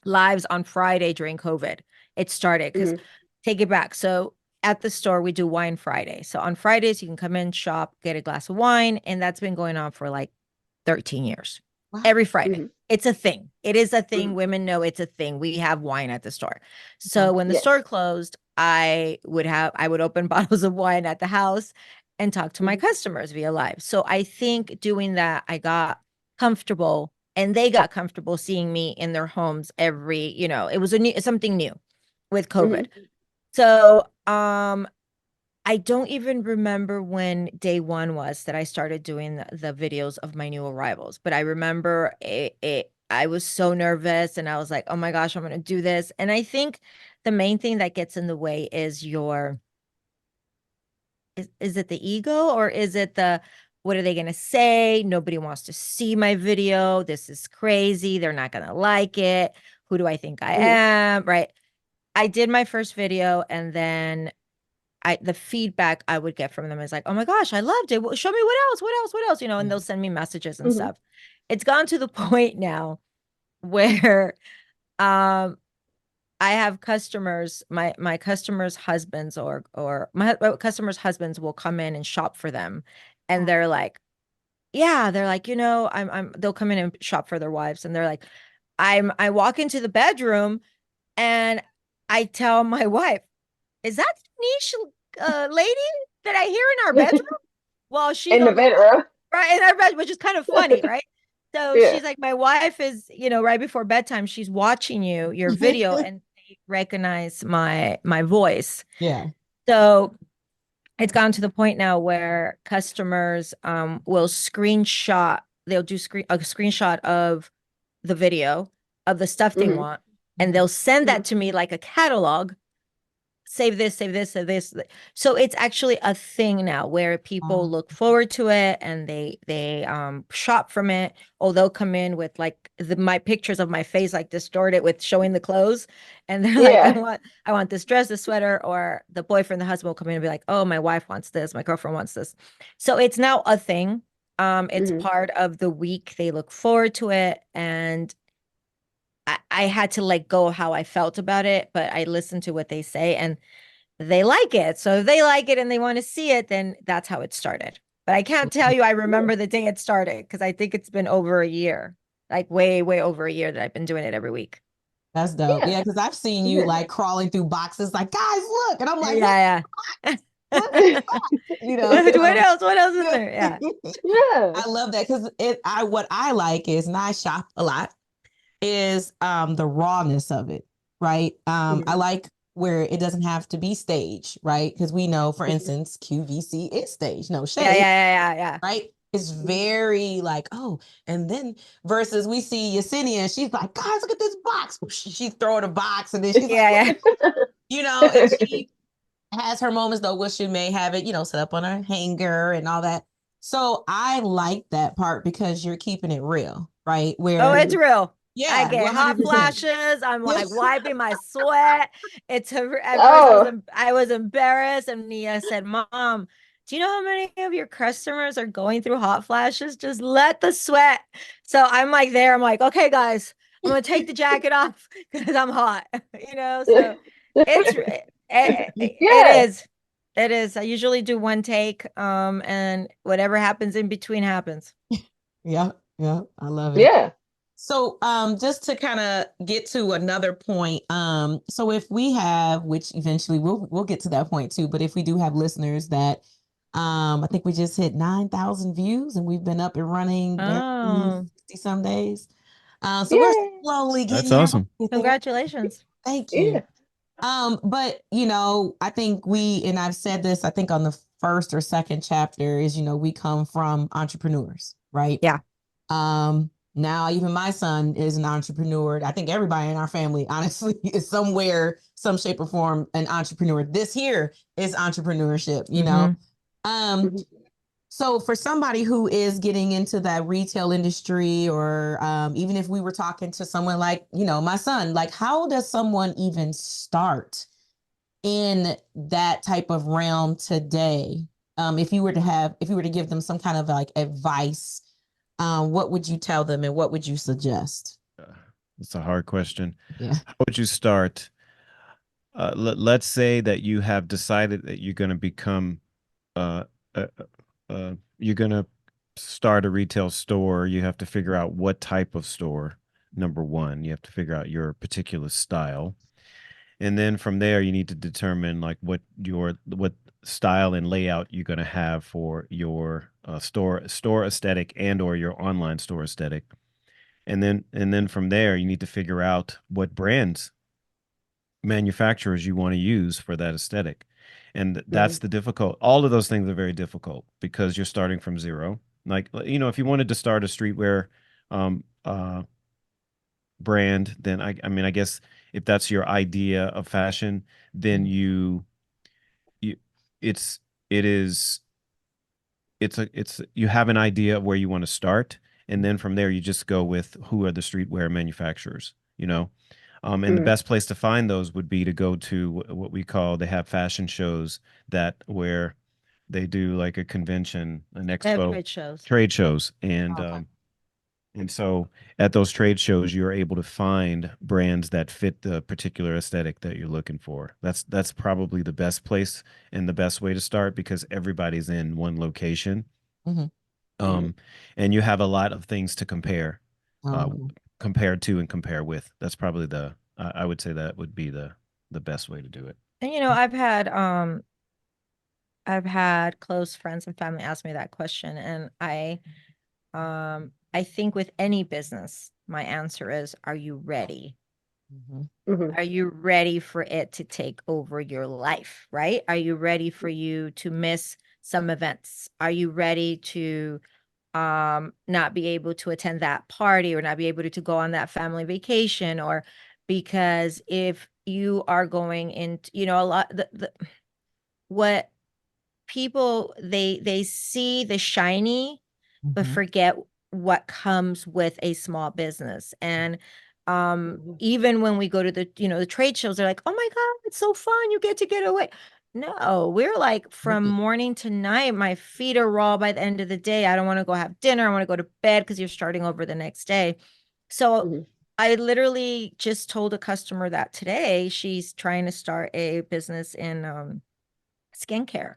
lives on Friday during COVID. It started because Mhm. take it back. So at the store, we do Wine Friday. So on Fridays, you can come in, shop, get a glass of wine. And that's been going on for like 13 years. Wow. Every Friday. Mm-hmm. It's a thing. It is a thing. Mm-hmm. Women know it's a thing. We have wine at the store. So when the Yes. store closed, I would open bottles of wine at the house and talk to my customers via live. So I think doing that, I got comfortable and they got comfortable seeing me in their homes it was something new with COVID. Mm-hmm. So, I don't even remember when day one was that I started doing the videos of my new arrivals, but I remember I was so nervous and I was like, oh my gosh, I'm going to do this. And I think the main thing that gets in the way is is it the ego or is it what are they going to say? Nobody wants to see my video. This is crazy. They're not going to like it. Who do I think I am? Right. I did my first video and then the feedback I would get from them is like, oh my gosh, I loved it. Show me what else, and they'll send me messages and stuff. It's gone to the point now where I have customers, my customers' husbands or my customers' husbands will come in and shop for them. And they're like, yeah, they're like, they'll come in and shop for their wives. And they're like, I walk into the bedroom and I tell my wife, is that niche lady that I hear in our bedroom? Well, she's in the bedroom, right in our bed, which is kind of funny, right? So she's like, my wife is, right before bedtime, she's watching your video, and they recognize my voice. Yeah. So it's gotten to the point now where customers will screenshot. They'll do a screenshot of the video of the stuff they want, and they'll send that to me like a catalog. Save this, save this, save this. So it's actually a thing now where people look forward to it and they shop from it. Or they'll come in with like my pictures of my face like distorted with showing the clothes, and they're like, I want this dress, this sweater. Or the boyfriend, the husband will come in and be like, oh, my wife wants this, my girlfriend wants this. So it's now a thing. It's part of the week. They look forward to it, and I had to let go of how I felt about it, but I listened to what they say and they like it. So if they like it and they want to see it, then that's how it started. But I can't tell you I remember the day it started because I think it's been over a year, like way, way over a year that I've been doing it every week. That's dope. Yeah, because I've seen you like crawling through boxes like, guys, look. And I'm like, yeah. What else is there? Yeah. I love that because what I like is, and I shop a lot, is the rawness of it, right? I like where it doesn't have to be staged, right? Because we know, for instance, QVC is staged, no shade. Yeah. Right? It's very like, oh, and then versus we see Yesenia and she's like, guys, look at this box. She's throwing a box and then she's and she has her moments though where she may have it, set up on a hanger and all that. So I like that part because you're keeping it real, right? Where it's real. Yeah, I get 100%. Hot flashes. I'm like wiping my sweat. At first I was embarrassed, and Nia said, "Mom, do you know how many of your customers are going through hot flashes? Just let the sweat." So I'm like there. I'm like, okay, guys, I'm gonna take the jacket off because I'm hot. So it is. I usually do one take, and whatever happens in between happens. Yeah, I love it. Yeah. So just to kind of get to another point, so if we have, which eventually we'll get to that point too, but if we do have listeners that I think we just hit 9,000 views and we've been up and running 60 some days. So we're slowly getting That's awesome. Congratulations. Thank you. But I think and I've said this, I think on the first or second chapter is, we come from entrepreneurs, right? Yeah. Now, even my son is an entrepreneur. I think everybody in our family, honestly, is somewhere, some shape or form, an entrepreneur. This here is entrepreneurship, So for somebody who is getting into that retail industry, or even if we were talking to someone like, my son, like how does someone even start in that type of realm today? If you were to give them some kind of like advice, what would you tell them and what would you suggest? It's a hard question. Yeah. How would you start? let's say that you have decided that you're going to become uh, uh, you're going to start a retail store. You have to figure out what type of store. Number one, you have to figure out your particular style, and then from there you need to determine like what style and layout you're going to have for your store aesthetic and or your online store aesthetic. And then from there you need to figure out what brands manufacturers you want to use for that aesthetic. And Mhm. that's the difficult. All of those things are very difficult because you're starting from zero. Like, if you wanted to start a streetwear um brand, then I mean, I guess if that's your idea of fashion, then you it's it is it's you have an idea of where you want to start, and then from there you just go with who are the streetwear manufacturers, and the Mhm. best place to find those would be to go to what we call, they have fashion shows that where they do like a convention, an They have expo, trade shows. trade shows, Okay. and so at those trade shows you're able to find brands that fit the particular aesthetic that you're looking for. That's probably the best place and the best way to start because everybody's in one location, Mhm. Mhm. um, and you have a lot of things to uh, Um, compare to and compare with. That's probably I would say that would be the best way to do it. And I've had close friends and family ask me that question, and I think with any business, my answer is, are you ready? mhm. Mhm. Are you ready for it to take over your life, right? Are you ready for you to miss some events? Are you ready to not be able to attend that party or not be able to go on that family vacation? Or because if you are going into, a lot what people, they see the shiny but Mhm. forget what comes with a small business. And Mhm. even when we go to the trade shows, they're like, oh my god, it's so fun, you get to get away. No, we're like, from Mhm. morning to night, my feet are raw by the end of the day. I don't want to go have dinner, I want to go to bed because you're starting over the next day. So Mhm. I literally just told a customer that today she's trying to start a business in skincare.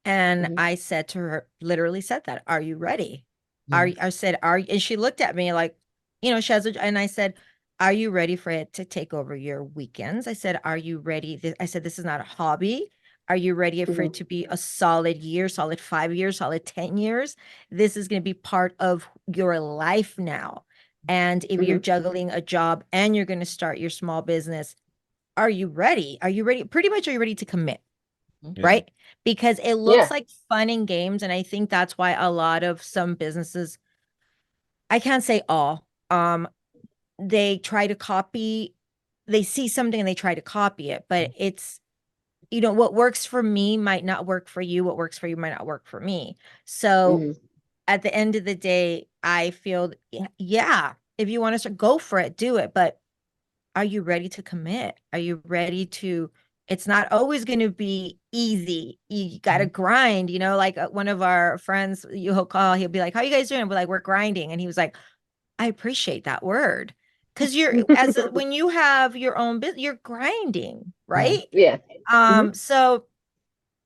And Mhm. I said to her, literally said that, are you ready? Yeah. I said, and she looked at me like, she has and I said, are you ready for it to take over your weekends? I said, are you ready? I said, this is not a hobby. Are you ready for it Mhm. to be a solid year, solid 5 years, solid 10 years? This is going to be part of your life now. And if you're Mhm. juggling a job and you're going to start your small business, are you ready? Are you ready? Pretty much, are you ready to commit? Yeah. Right? Because it looks Yeah. like fun and games. And I think that's why a lot of some businesses, I can't say all, they try to copy, they see something and they try to copy it. But it's, what works for me might not work for you. What works for you might not work for me. So Mhm. at the end of the day, I feel, yeah, if you want to start, go for it, do it. But are you ready to commit? Are you ready to? It's not always going to be easy. You got to Mhm. grind, like one of our friends, he'll call, he'll be like, how are you guys doing? We're like, we're grinding. And he was like, I appreciate that word. Because when you have your own business, you're grinding, Yeah. right? Yeah. Mhm. So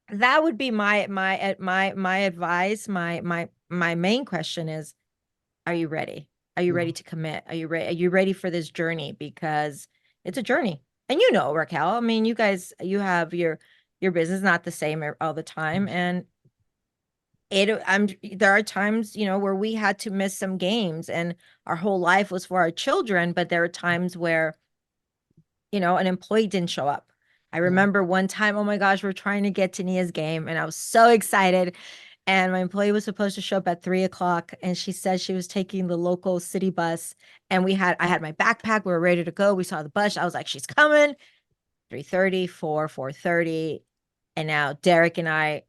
that would be my advice. My main question is, are you ready? Are you ready Yeah. to commit? Are you ready for this journey? Because it's a journey. And Raquel, I mean, you have your business not the same all the time. And there are times, where we had to miss some games and our whole life was for our children, but there are times where, an employee didn't show up. I Yeah. remember one time, oh my gosh, we're trying to get to Nia's game and I was so excited. And my employee was supposed to show up at 3 o'clock. And she said she was taking the local city bus. And I had my backpack. We were ready to go. We saw the bus. I was like, she's coming. 3:30, 4:30. And now Derek and I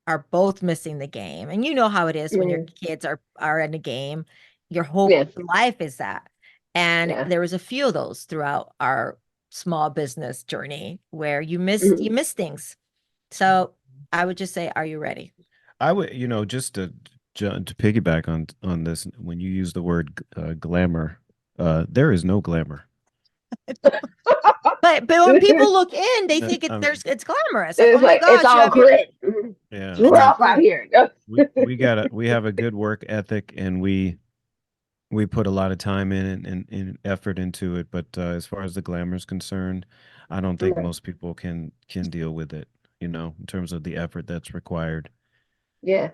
are both missing the game. And you know how it is when your Mhm. kids are in a game. Your whole Yeah. life is that. And Yeah. there was a few of those throughout our small business journey where you Mhm. miss things. So I would just say, are you ready? I would, just to piggyback on this, when you use the word glamour, there is no glamour. But when people look in, they think it's glamorous. Like, oh It's my like it's gosh, you all have your grit. Yeah, It's rough out here. we have a good work ethic, and we put a lot of time and effort into it. But as far as the glamour is concerned, I don't think No. most people can deal with it. In terms of the effort that's required. Yeah.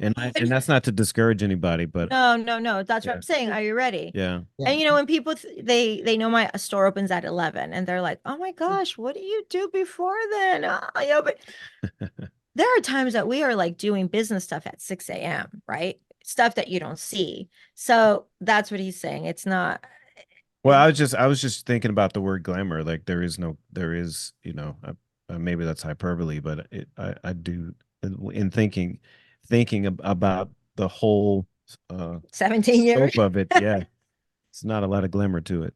And that's not to discourage anybody, but no. That's what yeah, I'm saying. Are you ready? yeah. Yeah. And when people they know my store opens at 11, and they're like, "Oh my gosh, what do you do before then?" But there are times that we are like doing business stuff at 6 a.m., right? Stuff that you don't see. So that's what he's saying. It's not. Well, I was just thinking about the word glamour. Like there is, maybe that's hyperbole, but I do in thinking about the whole 17 years. scope of it. Yeah, it's not a lot of glamour to it.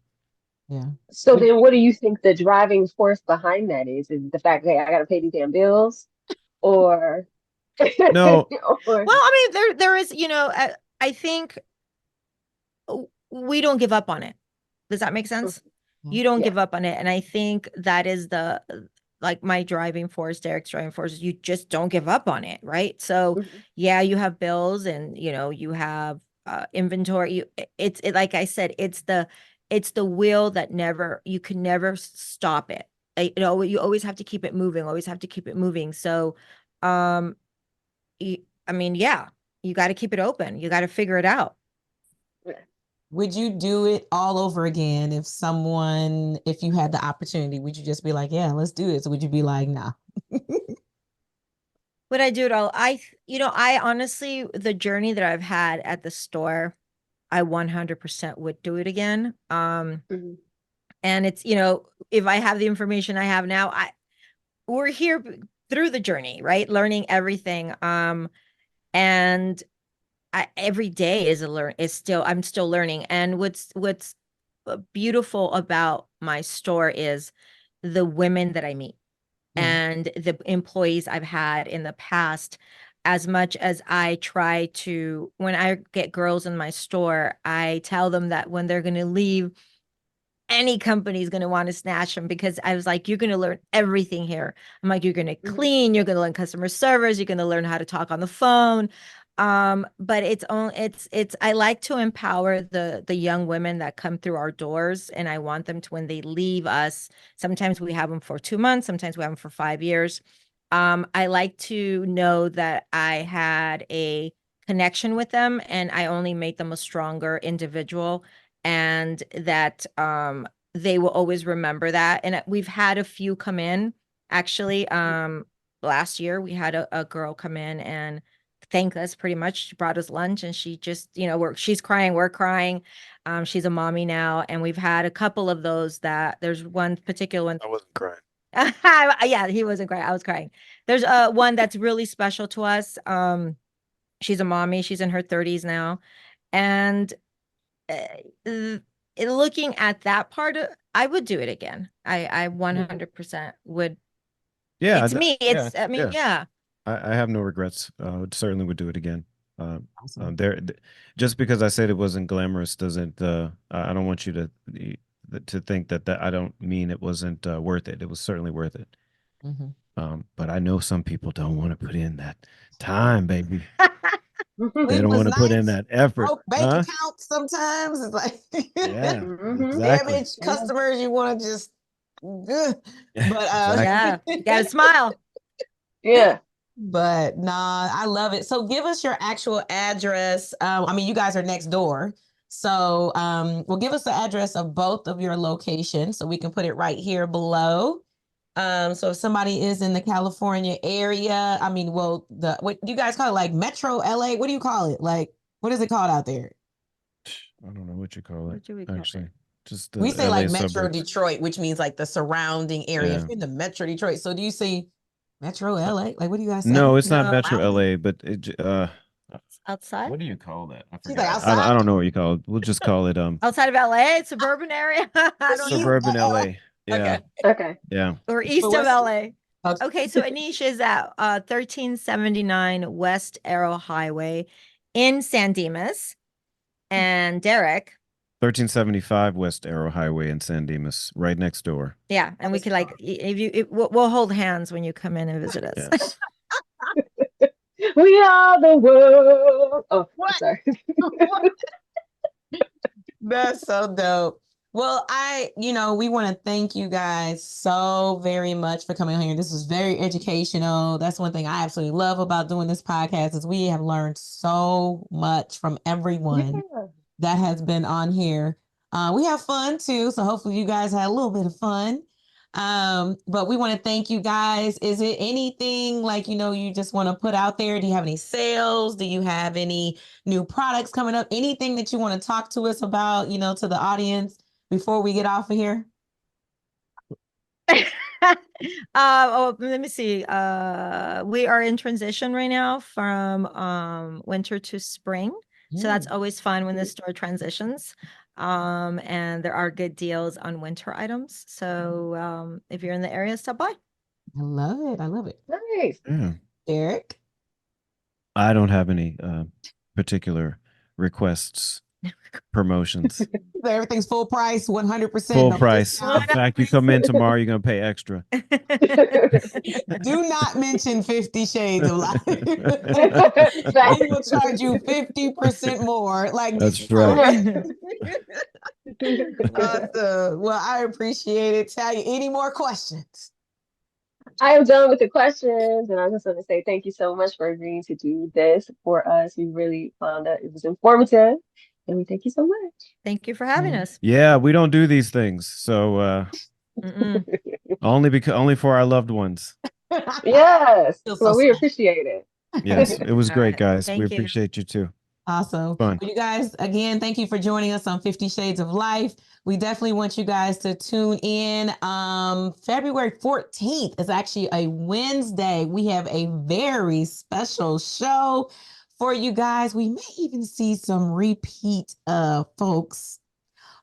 Yeah. So then, what do you think the driving force behind that is? Is it the fact that I got to pay these damn bills, or, No, or Well, I mean, there is, I think we don't give up on it. Does that make sense? You don't yeah. give up on it. And I think that is like my driving force, Derek's driving force, is you just don't give up on it, right? So Mhm. yeah, you have bills, and you have inventory. Like I said, it's the wheel that you can never stop it. You always have to keep it moving, always have to keep it moving. So um I mean, yeah, you got to keep it open. You got to figure it out. Would you do it all over again if you had the opportunity? Would you just be like, yeah, let's do this? Or would you be like, nah? Would I do it all? I honestly, the journey that I've had at the store, I 100% would do it again. Mhm. And it's, if I have the information I have now, we're here through the journey, right? Learning everything. And every day I'm still learning. And what's beautiful about my store is the women that I meet and the employees I've had in the past. As much as I try to, when I get girls in my store, I tell them that when they're going to leave, any company is going to want to snatch them, because I was like, you're going to learn everything here. I'm like, you're going to Mhm. clean, you're going to learn customer service, you're going to learn how to talk on the phone. But I like to empower the young women that come through our doors, and I want them to, when they leave us, sometimes we have them for 2 months, sometimes we have them for 5 years. I like to know that I had a connection with them, and I only made them a stronger individual, and that they will always remember that. And we've had a few come in, actually. Last year we had a girl come in and thank us. Pretty much, she brought us lunch, and she just, she's crying, we're crying. She's a mommy now, and we've had a couple of those. That there's one particular one. I wasn't crying. Yeah, he wasn't crying, I was crying. There's one that's really special to us. She's a mommy, she's in her 30s now, and uh, looking at that part I would do it again. I 100% would. Yeah, It's me. yeah, I mean, yeah. yeah. I have no regrets. Certainly would do it again. Awesome. Just because I said it wasn't glamorous doesn't. I don't want you to think that I don't mean it wasn't worth it. It was certainly worth it. But I know some people don't want to put in that time, baby. They don't want to put in that effort. Broke bank accounts sometimes. It's like Yeah, Mhm. exactly. damaged customers. You want to just, but Exactly. Yeah, you gotta smile. Yeah. but nah, I love it. So give us your actual address. I mean, you guys are next door. So well, give us the address of both of your locations so we can put it right here below. So if somebody is in the California area, I mean, well, what do you guys call it? Like Metro LA? What do you call it? Like, what is it called out there? I don't know what you call it. What do we call Actually, it? just the We say LA like Metro suburbs. Detroit, which means like the surrounding area. If Yeah. you're in the Metro Detroit, so do you say Metro LA? Like, what do you guys say? No, it's not No. Metro Surrounding? LA, but Outside? what do you call that? I She's like forgot. outside. I don't know what you call it. We'll just call it Outside of LA, suburban area. I don't know. suburban LA. Yeah. Okay. Okay. Yeah. Or east of what's- LA. Okay. Okay, so Aniche is at 1379 West Arrow Highway in San Dimas, and Derrec 1375 West Arrow Highway in San Dimas, right next door. Yeah, and we could like we'll hold hands when you come in and visit us. Yes. We are the world. Oh, What? sorry. That's so dope. Well, we want to thank you guys so very much for coming on here. This was very educational. That's one thing I absolutely love about doing this podcast is we have learned so much from everyone that has been on here. We have fun too, so hopefully you guys had a little bit of fun. But we want to thank you guys. Is it anything like, you just want to put out there? Do you have any sales? Do you have any new products coming up? Anything that you want to talk to us about, to the audience before we get off of here? Let me see. We are in transition right now from winter to spring. So that's always fun when the store transitions. And there are good deals on winter items. So if you're in the area, stop by. I love it. I love it. Nice. Yeah. Derrec? I don't have any particular requests, promotions. Everything's full price, 100%. Full price. In fact, you come in tomorrow, you're going to pay extra. Do not mention 50 Shades of Life. They will charge you 50% more. That's right. Awesome. Well, I appreciate it. Talia, any more questions? I am done with the questions, and I just want to say thank you so much for agreeing to do this for us. We really found that it was informative, and we thank you so much. Thank you for having us. Yeah, we don't do these things, so only for our loved ones. Yes, Feel so well, we sad. appreciate it. Yes, it was All great, right. guys. Thank We you. appreciate you too. Awesome. Fun. Well, you guys, again, thank you for joining us on 50 Shades of Life. We definitely want you guys to tune in. February 14th is actually a Wednesday. We have a very special show for you guys. We may even see some repeat folks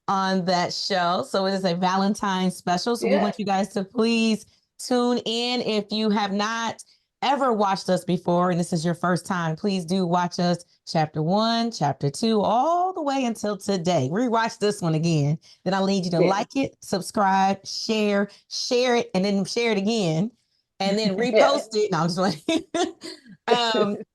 on that show. So it is a Valentine's special. So we want you guys to please tune in. If you have not ever watched us before and this is your first time, please do watch us chapter 1, chapter 2, all the way until today. Rewatch this one again. Then I'll need you to like it, subscribe, share it, and then share it again, and then repost it. No, I'm just playing.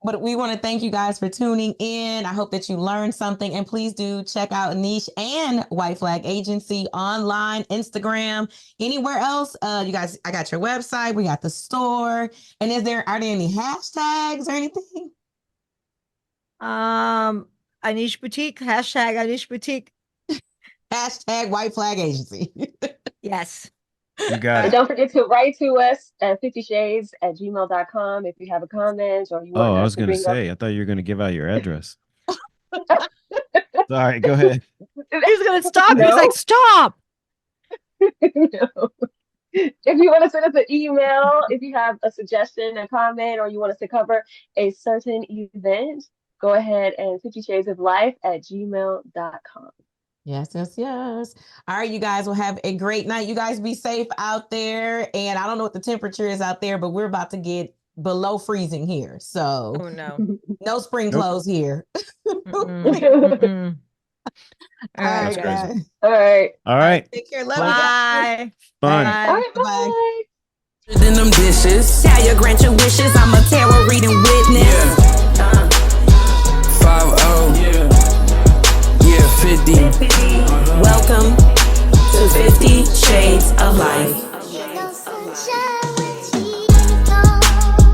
But we want to thank you guys for tuning in. I hope that you learned something, and please do check out Aniche and White Flag Agency online, Instagram, anywhere else. You guys, I got your website, we got the store, and are there any hashtags or anything? Aniche Boutique, hashtag Aniche Boutique. Hashtag White Flag Agency. Yes. You got And it. don't forget to write to us at 50shades@gmail.com if you have a comment or you want Oh, I us was to going to bring say, I thought you were going to give out your address. Sorry, go ahead. He's going to stop. No. He's like, stop. No. If you want to send us an email, if you have a suggestion, a comment, or you want us to cover a certain event, go ahead and 50shadesoflife@gmail.com. Yes. All right, you guys will have a great night. You guys be safe out there. And I don't know what the temperature is out there, but we're about to get below freezing here. So Oh, no. no spring Nope. clothes here. Mm-mm. All right, That's crazy. guys. All right. All right. Take care. Love you guys. Bye. Fun. Bye. All right. Bye-bye. Bye. Than them dishes. Talia, grant your wishes. I'm a tarot reading witness. Yeah.